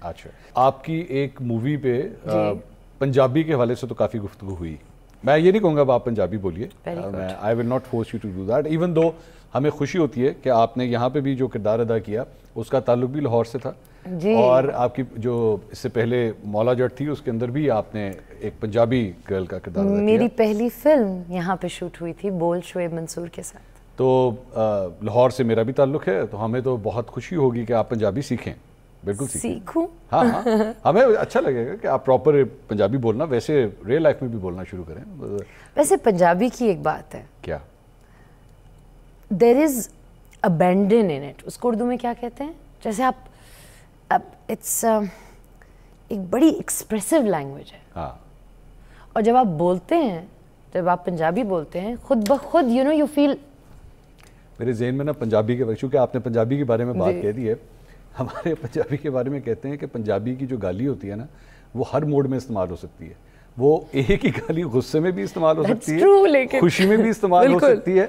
اچھا آپ کی ایک مووی پہ پنجابی کے حوالے سے تو کافی گفتگو ہوئی. میں یہ نہیں کہوں گا آپ پنجابی بولیے, I will not force you to do that, even though ہمیں خوشی ہوتی ہے کہ آپ نے یہاں پہ بھی جو کردار ادا کیا اس کا تعلق بھی لاہور سے تھا, اور آپ کی جو اس سے پہلے مولا جٹ تھی اس کے اندر بھی آپ نے ایک پنجابی گرل کا کردار ادا کیا. میری پہلی فلم یہاں پہ شوٹ ہوئی تھی بول شعیب منصور کے ساتھ. تو لاہور سے میرا بھی تعلق ہے, تو ہمیں تو بہت خوشی ہوگی کہ آپ پنجابی سیکھیں. بالکل سیکھوں, ہاں ہاں, ہمیں اچھا لگے گا کہ آپ پراپر پنجابی بولنا, ویسے ریئل لائف میں بھی بولنا شروع کریں. ویسے پنجابی کی ایک بات ہے, کیا دیر از ابینڈن ان اٹ, اس کو اردو میں کیا کہتے ہیں, جیسے آپ اٹس ایک بڑی ایکسپریسو لینگویج ہے, ہاں, اور جب آپ بولتے ہیں, جب آپ پنجابی بولتے ہیں خود بخود یو نو یو فیل. میرے ذہن میں نا پنجابی کے, چونکہ آپ نے پنجابی کے بارے میں بات کہہ دی ہے, ہمارے پنجابی کے بارے میں کہتے ہیں کہ پنجابی کی جو گالی ہوتی ہے نا وہ ہر موڈ میں استعمال ہو سکتی ہے. وہ ایک ہی گالی غصے میں بھی استعمال ہو سکتی ہے, خوشی میں بھی استعمال ہو سکتی ہے,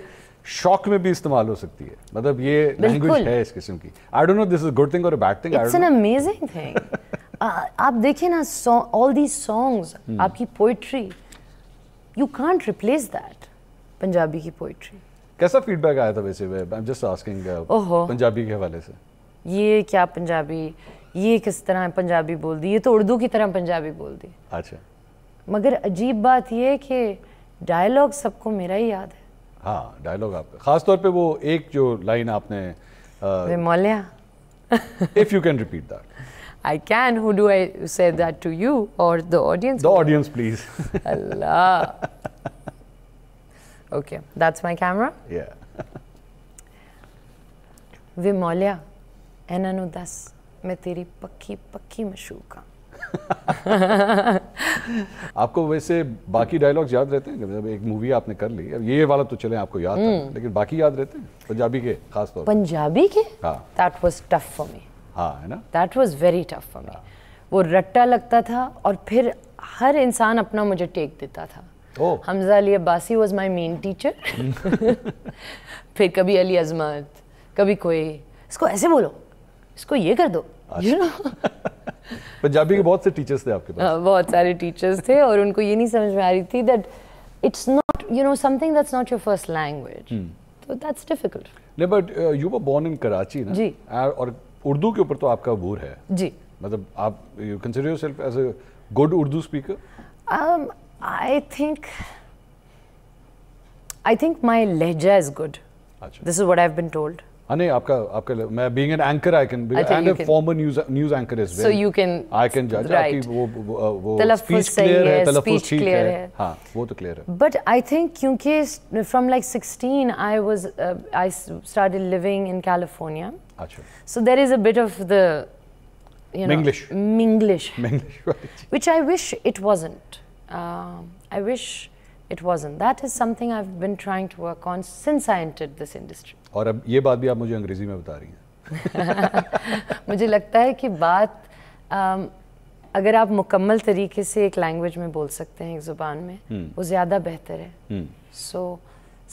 شوق میں بھی استعمال ہو سکتی ہے. مطلب یہ لینگویج ہے اس قسم کی. I don't know this is good thing اور bad thing. It's an amazing thing. آپ دیکھیں نا آل دیز سانگز, آپ کی poetry, you can't replace that. Punjabi کی پوئٹری کیسا فیڈ بیک آیا تھا ویسے, I am just asking Punjabi کے حوالے سے؟ یہ کیا پنجابی, یہ کس طرح پنجابی بول دی, یہ تو اردو کی طرح پنجابی بول دی. اچھا, مگر عجیب بات یہ ہے کہ ڈائلاگ سب کو میرا ہی یاد ہے. ہاں ڈائلاگ آپ کا, خاص طور پہ وہ ایک جو لائن آپ نے, وے مولیا, if you can repeat that. I can. Who do I say that to, you or the audience? The audience, please. Allah. Okay, that's my camera. Yeah. وے مولیا ਇਹਨਾਂ ਨੂੰ ਦੱਸ ਮੈਂ ਤੇਰੀ ਪੱਕੀ ਪੱਕੀ ਮਸ਼ੂਕ ਹਾਂ. آپ کو ویسے باقی ڈائلاگز یاد رہتے ہیں؟ جب ایک مووی آپ نے کر لی, اب یہ والا تو چلیں آپ کو یاد تھا, لیکن باقی یاد رہتے ہیں پنجابی کے خاص طور پر؟ پنجابی کے, ہاں, that was tough for me. ہاں ہے نا, that was very tough for me. وہ رٹا لگتا تھا, اور پھر ہر انسان اپنا مجھے ٹیک دیتا تھا. Hamza Ali Abbasi was my main teacher, پھر کبھی علی عظمت, کبھی کوئی, اس کو ایسے بولو, اس کو یہ کر دو, یو نو. پنجابی کے بہت سے ٹیچرز تھے آپ کے پاس؟ بہت سارے ٹیچرز تھے, اور ان کو یہ نہیں سمجھ میں آ رہی تھی that it's not, you know, something that's not your first language, تو دیٹس ڈیفیکلٹ. نہیں, but you were born in Karachi نا, جی, اور اردو کے اوپر تو آپ کا عبور ہے. جی, مطلب آپ you consider your self as a good Urdu speaker? I think my lehja is good. This is what I've been told. نہیں, آپ کا میں being an anchor I can, and a former news anchor as well. So you can, I can judge. آپ کی وہ تلفظ صحیح ہے, تلفظ ٹھیک ہے, ہاں وہ تو کلیئر ہے. But I think کیونکہ from like 16 I started living in California. اچھا. So there is a bit of the, you know, Minglish, which I wish it wasn't. I wish it wasn't. That is something I've been trying to work on since I entered this industry. اور اب یہ بات بھی آپ مجھے انگریزی میں بتا رہی ہیں. مجھے لگتا ہے کہ بات اگر آپ مکمل طریقے سے ایک لینگویج میں بول سکتے ہیں, ایک زبان میں, وہ زیادہ بہتر ہے. سو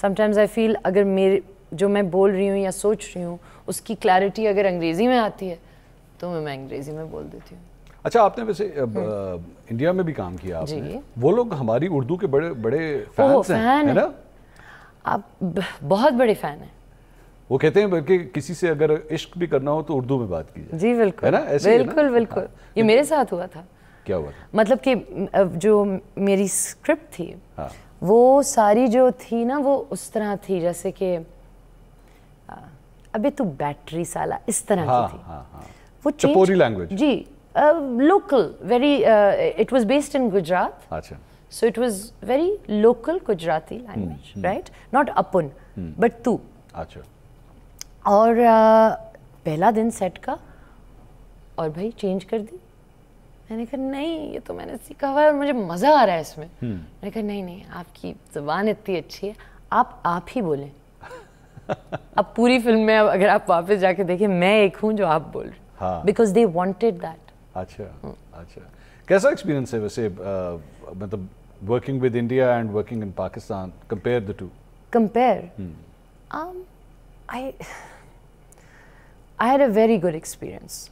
سم ٹائمز آئی فیل اگر میرے جو میں بول رہی ہوں یا سوچ رہی ہوں اس کی کلیئرٹی اگر انگریزی میں آتی ہے تو میں انگریزی میں بول دیتی ہوں. اچھا, آپ نے ویسے انڈیا میں بھی کام کیا آپ نے, وہ لوگ ہماری اردو کے بڑے بڑے فینس ہیں نا؟ آپ بہت بڑے فین ہیں. وہ کہتے ہیں بلکہ کسی سے اگر عشق بھی کرنا ہو تو اردو میں بات کیجیے. جی بالکل, ہے نا, بالکل بالکل. یہ میرے ساتھ ہوا تھا. کیا ہوا تھا؟ مطلب کہ جو میری اسکرپٹ تھی وہ ساری جو تھی نا وہ اس طرح تھی جیسے کہ ابھی تو بیٹری سالہ, اس طرح کی تھی. وہ چپوری لینگویج. جی, local, very, it was based in Gujarat. Achha. So it was very local Gujarati language, right? Not apun, but tu. Achha. اور پہلا دن سیٹ کا, اور بھائی چینج کر دی. میں نے کہا نہیں, یہ تو میں نے سیکھا ہوا ہے اور مجھے مزہ آ رہا ہے اس میں. میں نے کہا نہیں نہیں, آپ کی زبان اتنی اچھی ہے, آپ ہی بولیں. اب پوری فلم میں اگر آپ واپس جا کے دیکھیں, میں ایک ہوں جو آپ بول رہے ہیں, because they wanted that. اچھا اچھا. کیسا ایکسپیرینس ہے ویسے, مطلب working with India and working in Pakistan, compare the two? Compare? I had a very good experience.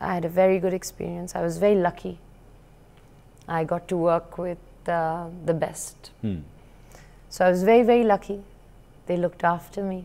I had a very good experience. I was very lucky. I got to work with the best. So I was very, very lucky. They looked after me.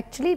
Actually,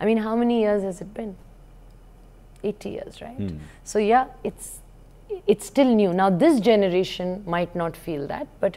I mean, how many years has it been? 80 years, right? So yeah, it's still new. Now this generation might not feel that, but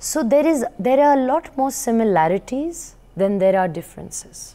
So there are a lot more similarities than there are differences.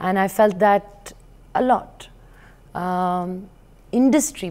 And I felt that a lot. Industry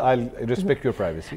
I'll respect your privacy.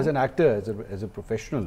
as an actor, as a professional,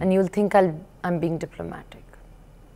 and you'll think I'm being diplomatic.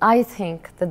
I think that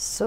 So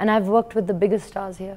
and I've worked with the biggest stars here.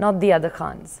not the other Khans.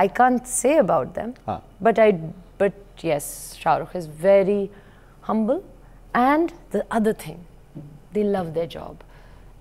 I can't say about them. But yes, Shah Rukh is very humble, and the other thing, they love their job,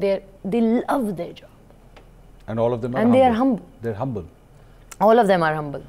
They love their job. And all of them are and humble. They are humble. They're humble. All of them are humble.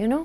You know?